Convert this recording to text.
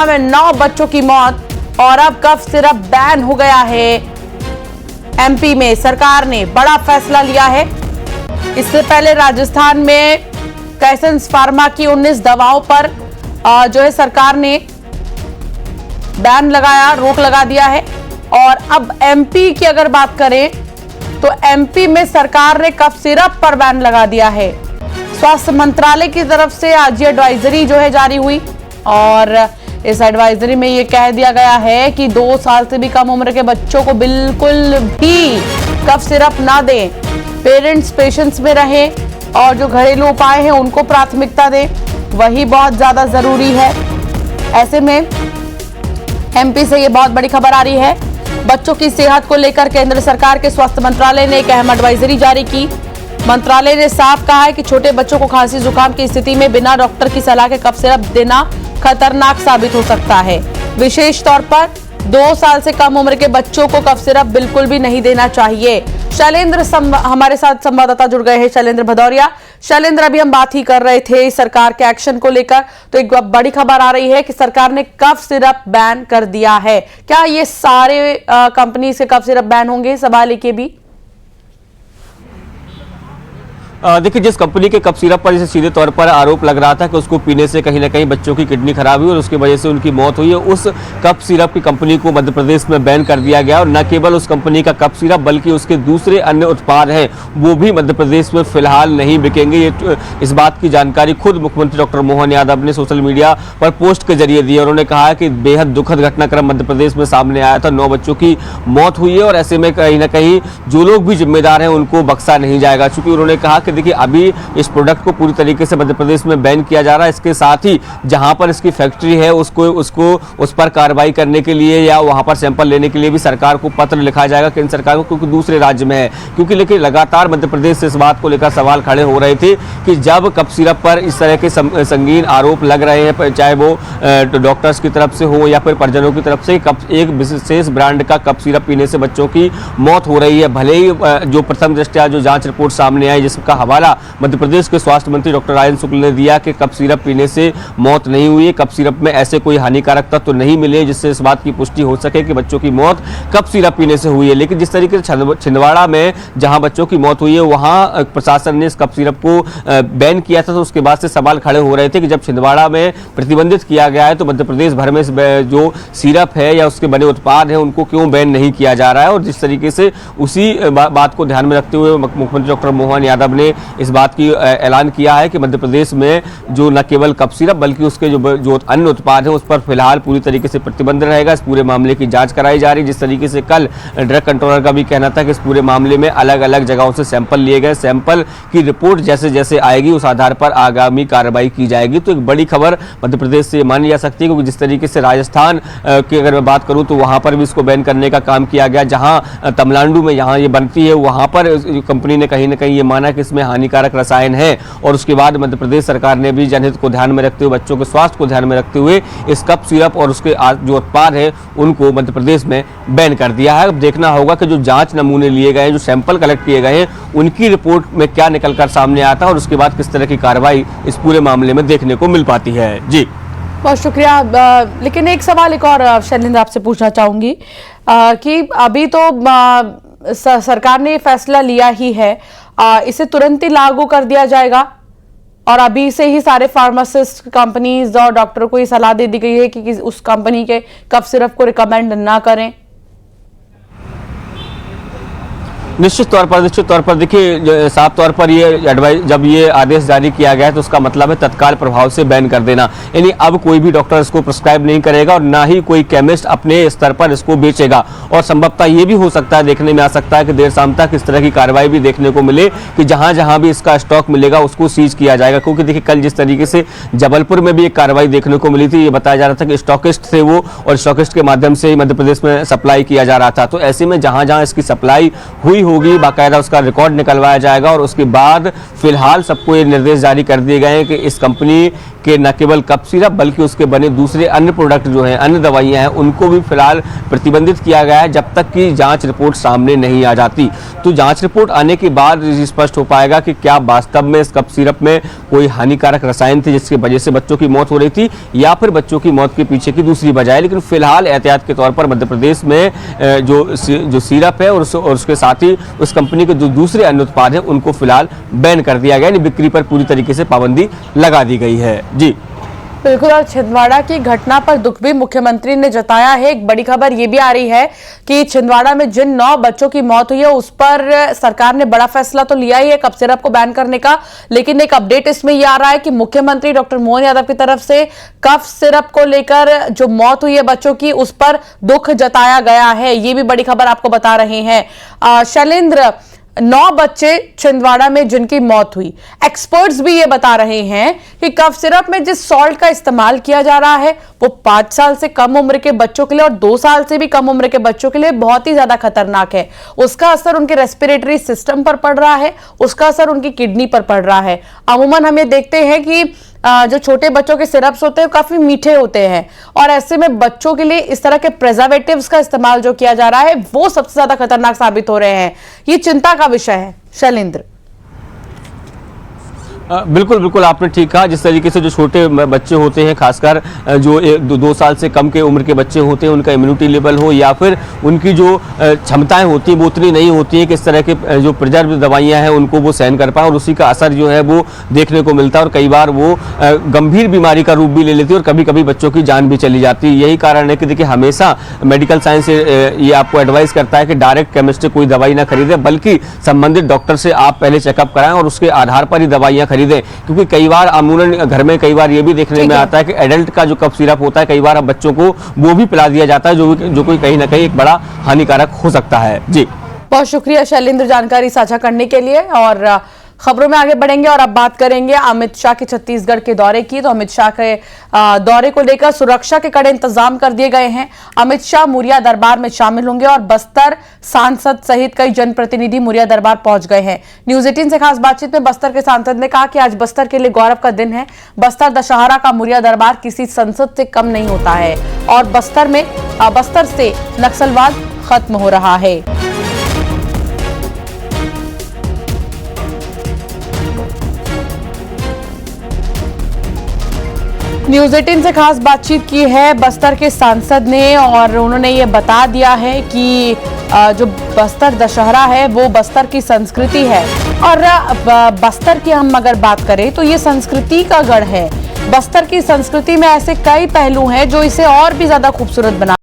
में 9 बच्चों की मौत और अब कफ सिरप बैन हो गया है। एमपी में सरकार ने बड़ा फैसला लिया है। इससे पहले राजस्थान में कैसेंस फार्मा की 19 दवाओं पर जो है सरकार ने बैन लगाया, रोक लगा दिया है। और अब एमपी की अगर बात करें तो एमपी में सरकार ने कफ सिरप पर बैन लगा दिया है। स्वास्थ्य मंत्रालय की तरफ से आज ये एडवाइजरी जो है जारी हुई और इस एडवाइजरी में ये कह दिया गया है कि 2 साल से भी कम उम्र के बच्चों को बिल्कुल भी कफ सिरप ना दें। पेरेंट्स पेशेंस में रहें और जो घरेलू उपाय हैं उनको प्राथमिकता दें, वही बहुत ज्यादा जरूरी है। ऐसे में एमपी से ये बहुत बड़ी खबर आ रही है। बच्चों की सेहत को लेकर केंद्र सरकार के स्वास्थ्य मंत्रालय ने एक अहम एडवाइजरी जारी की। मंत्रालय ने साफ कहा है कि छोटे बच्चों को खांसी जुकाम की स्थिति में बिना डॉक्टर की सलाह के कफ सिरप देना खतरनाक साबित हो सकता है। विशेष तौर पर 2 साल से कम उम्र के बच्चों को कफ सिरप बिल्कुल भी नहीं देना चाहिए। शैलेंद्र हमारे साथ संवाददाता जुड़ गए हैं, शैलेंद्र भदौरिया। शैलेंद्र, अभी हम बात ही कर रहे थे सरकार के एक्शन को लेकर, तो एक बड़ी खबर आ रही है कि सरकार ने कफ सिरप बैन कर दिया है। क्या ये सारे कंपनी से कफ सिरप बैन होंगे? सवाल के भी देखिए, जिस कंपनी के कफ सिरप पर सीधे तौर पर आरोप लग रहा था कि उसको पीने से कहीं ना कहीं बच्चों की किडनी खराब हुई और उसकी वजह से उनकी मौत हुई है, उस कफ सिरप की कंपनी को मध्य प्रदेश में बैन कर दिया गया। और न केवल उस कंपनी का कफ सिरप बल्कि उसके दूसरे अन्य उत्पाद हैं वो भी मध्य प्रदेश में फिलहाल नहीं बिकेंगे। ये इस बात की जानकारी खुद मुख्यमंत्री डॉक्टर मोहन यादव ने सोशल मीडिया पर पोस्ट के जरिए दी। उन्होंने कहा कि बेहद दुखद घटनाक्रम मध्य प्रदेश में सामने आया था, 9 बच्चों की मौत हुई है और ऐसे में कहीं ना कहीं जो लोग भी जिम्मेदार हैं उनको बख्शा नहीं जाएगा। चूंकि उन्होंने कहा कि देखिए, अभी इस प्रोडक्ट को पूरी तरीके से मध्य प्रदेश में बैन किया जा रहा है। इसके साथ ही जहां पर इसकी फैक्ट्री है उसको उस पर कार्रवाई करने के लिए या वहां पर सैंपल लेने के लिए भी सरकार को पत्र लिखा जाएगा केंद्र सरकार को, क्योंकि दूसरे राज्य में है। क्योंकि लेकिन लगातार मध्य प्रदेश से इस बात को लेकर सवाल खड़े हो रहे थे कि जब कफ सिरप पर इस तरह के संगीन आरोप लग रहे हैं, चाहे वो डॉक्टर्स की तरफ से हो या फिर परिजनों की तरफ से, एक विशेष ब्रांड का कफ सिरप पीने से बच्चों की मौत हो रही है। भले ही जो प्रथम दृष्टया जो जांच रिपोर्ट सामने आई जिसका हवाला मध्य प्रदेश के स्वास्थ्य मंत्री डॉक्टर आयन शुक्ल ने दिया कि कफ सिरप पीने से मौत नहीं हुई है, कफ सिरप में ऐसे कोई हानिकारक तत्व तो नहीं मिले जिससे इस बात की पुष्टि हो सके कि बच्चों की मौत कफ सिरप पीने से हुई है। लेकिन जिस तरीके से छिंदवाड़ा में जहां बच्चों की मौत हुई है वहां प्रशासन ने इस कफ सिरप को बैन किया था, तो उसके बाद से सवाल खड़े हो रहे थे कि जब छिंदवाड़ा में प्रतिबंधित किया गया है तो मध्य प्रदेश भर में जो सिरप है या उसके बने उत्पाद हैं उनको क्यों बैन नहीं किया जा रहा है। और जिस तरीके से उसी बात को ध्यान में रखते हुए मुख्यमंत्री डॉक्टर मोहन यादव ने इस बात की ऐलान किया है कि मध्य प्रदेश में जो न केवल कफ सिरप बल्कि उसके जो अन्य उत्पाद हैं उस पर फिलहाल पूरी तरीके से प्रतिबंध रहेगा। इस पूरे मामले की जांच कराई जा रही है। जिस तरीके से कल ड्रग कंट्रोलर का भी कहना था कि इस पूरे मामले में अलग अलग जगहों से सैंपल लिए गए, सैंपल की रिपोर्ट जैसे जैसे आएगी उस आधार पर आगामी कार्रवाई की जाएगी। तो एक बड़ी खबर मध्य प्रदेश से मानी जा सकती है, क्योंकि जिस तरीके से राजस्थान की अगर मैं बात करूं तो वहां पर भी इसको बैन करने का काम किया गया। जहां तमिलनाडु में यहाँ ये बनती है वहां पर कंपनी ने कहीं ना कहीं ये माना कि इसमें हानिकारक रसायन है और उसके बाद मध्य प्रदेश सरकार ने भी जनहित को ध्यान में रखते हुए, बच्चों के स्वास्थ्य को ध्यान में रखते हुए इस कफ सिरप और उसके जो उत्पाद है उनको मध्य प्रदेश में बैन कर दिया है। अब देखना होगा कि जो जांच नमूने लिए गए हैं, जो सैंपल कलेक्ट किए गए हैं, उनकी रिपोर्ट में क्या निकलकर सामने आता है और उसके बाद किस तरह की कार्रवाई इस पूरे मामले में देखने को मिल पाती है। जी बहुत शुक्रिया। लेकिन एक सवाल एक और शैलेंद्र आपसे पूछना चाहूंगी कि अभी तो सरकार ने फैसला लिया ही है, इसे तुरंत ही लागू कर दिया जाएगा और अभी से ही सारे फार्मासिस्ट कंपनीज और डॉक्टरों को ये सलाह दे दी गई है कि उस कंपनी के कफ सिरप को रिकमेंड ना करें? निश्चित तौर पर देखिए, साफ तौर पर ये एडवाइस, जब ये आदेश जारी किया गया है तो उसका मतलब है तत्काल प्रभाव से बैन कर देना। यानी अब कोई भी डॉक्टर इसको प्रिस्क्राइब नहीं करेगा और ना ही कोई केमिस्ट अपने स्तर पर इसको बेचेगा। और संभवतः ये भी हो सकता है, देखने में आ सकता है कि देर शाम तक इस तरह की कार्रवाई भी देखने को मिले कि जहां जहां भी इसका स्टॉक मिलेगा उसको सीज किया जाएगा। क्योंकि देखिए, कल जिस तरीके से जबलपुर में भी एक कार्रवाई देखने को मिली थी, ये बताया जा रहा था कि स्टॉकिस्ट थे वो और स्टॉकिस्ट के माध्यम से ही मध्य प्रदेश में सप्लाई किया जा रहा था। तो ऐसे में जहां जहां इसकी सप्लाई हुई होगी, बाकायदा उसका रिकॉर्ड निकलवाया जाएगा और उसके बाद फिलहाल सबको ये निर्देश जारी कर दिए गए हैं कि इस कंपनी के न केवल कफ सिरप बल्कि उसके बने दूसरे अन्य प्रोडक्ट जो हैं, अन्य दवाइयां हैं, उनको भी फिलहाल प्रतिबंधित किया गया है जब तक कि जांच रिपोर्ट सामने नहीं आ जाती। तो जांच रिपोर्ट आने के बाद स्पष्ट हो पाएगा कि क्या वास्तव में इस कफ सिरप में कोई हानिकारक रसायन थे जिसकी वजह से बच्चों की मौत हो रही थी या फिर बच्चों की मौत के पीछे की दूसरी वजह है। लेकिन फिलहाल एहतियात के तौर पर मध्य प्रदेश में जो सिरप है और उसके साथ ही उस कंपनी के जो दूसरे अन्य उत्पाद हैं उनको फिलहाल बैन कर दिया गया, यानी बिक्री पर पूरी तरीके से पाबंदी लगा दी गई है। जी बिल्कुल। और छिंदवाड़ा की घटना पर दुख भी मुख्यमंत्री ने जताया है। एक बड़ी खबर यह भी आ रही है कि छिंदवाड़ा में जिन 9 बच्चों की मौत हुई है उस पर सरकार ने बड़ा फैसला तो लिया ही है कफ सिरप को बैन करने का, लेकिन एक अपडेट इसमें यह आ रहा है कि मुख्यमंत्री डॉक्टर मोहन यादव की तरफ से कफ सिरप को लेकर जो मौत हुई है बच्चों की उस पर दुख जताया गया है। ये भी बड़ी खबर आपको बता रहे हैं शैलेंद्र। 9 बच्चे छिंदवाड़ा में जिनकी मौत हुई, एक्सपर्ट्स भी ये बता रहे हैं कि कफ सिरप में जिस सॉल्ट का इस्तेमाल किया जा रहा है वो 5 साल से कम उम्र के बच्चों के लिए और 2 साल से भी कम उम्र के बच्चों के लिए बहुत ही ज्यादा खतरनाक है। उसका असर उनके रेस्पिरेटरी सिस्टम पर पड़ रहा है, उसका असर उनकी किडनी पर पड़ रहा है। अमूमन हम ये देखते हैं कि जो छोटे बच्चों के सिरप्स होते हैं काफी मीठे होते हैं और ऐसे में बच्चों के लिए इस तरह के प्रिजर्वेटिव्स का इस्तेमाल जो किया जा रहा है वो सबसे ज्यादा खतरनाक साबित हो रहे हैं। ये चिंता का विषय है शैलेंद्र। बिल्कुल बिल्कुल आपने ठीक कहा। जिस तरीके से जो छोटे बच्चे होते हैं, खासकर जो 2 साल से कम के उम्र के बच्चे होते हैं, उनका इम्यूनिटी लेवल हो या फिर उनकी जो क्षमताएं होती हैं वो उतनी नहीं होती हैं कि इस तरह के जो प्रिजर्व दवाइयां हैं उनको वो सहन कर पाए और उसी का असर जो है वो देखने को मिलता है और कई बार वो गंभीर बीमारी का रूप भी ले लेती है और कभी कभी बच्चों की जान भी चली जाती है। यही कारण है कि देखिए हमेशा मेडिकल साइंस ये आपको एडवाइस करता है कि डायरेक्ट केमिस्ट से कोई दवाई ना खरीदे बल्कि संबंधित डॉक्टर से आप पहले चेकअप कराएं और उसके आधार पर ही दवाइयां खरीदें। क्योंकि कई बार अमूमन घर में कई बार ये भी देखने में आता है कि एडल्ट का जो कफ सिरप होता है कई बार अब बच्चों को वो भी पिला दिया जाता है जो कोई कहीं ना कहीं एक बड़ा हानिकारक हो सकता है। जी बहुत शुक्रिया शैलेंद्र जानकारी साझा करने के लिए। और खबरों में आगे बढ़ेंगे और अब बात करेंगे अमित शाह के छत्तीसगढ़ के दौरे की। तो अमित शाह के दौरे को लेकर सुरक्षा के कड़े इंतजाम कर दिए गए हैं। अमित शाह मुरिया दरबार में शामिल होंगे और बस्तर सांसद सहित कई जनप्रतिनिधि मुरिया दरबार पहुंच गए हैं। न्यूज 18 से खास बातचीत में बस्तर के सांसद ने कहा कि आज बस्तर के लिए गौरव का दिन है। बस्तर दशहरा का मुरिया दरबार किसी संसद से कम नहीं होता है और बस्तर से नक्सलवाद खत्म हो रहा है। न्यूज 18 से खास बातचीत की है बस्तर के सांसद ने और उन्होंने ये बता दिया है कि जो बस्तर दशहरा है वो बस्तर की संस्कृति है और बस्तर की हम अगर बात करें तो ये संस्कृति का गढ़ है। बस्तर की संस्कृति में ऐसे कई पहलू हैं जो इसे और भी ज्यादा खूबसूरत बना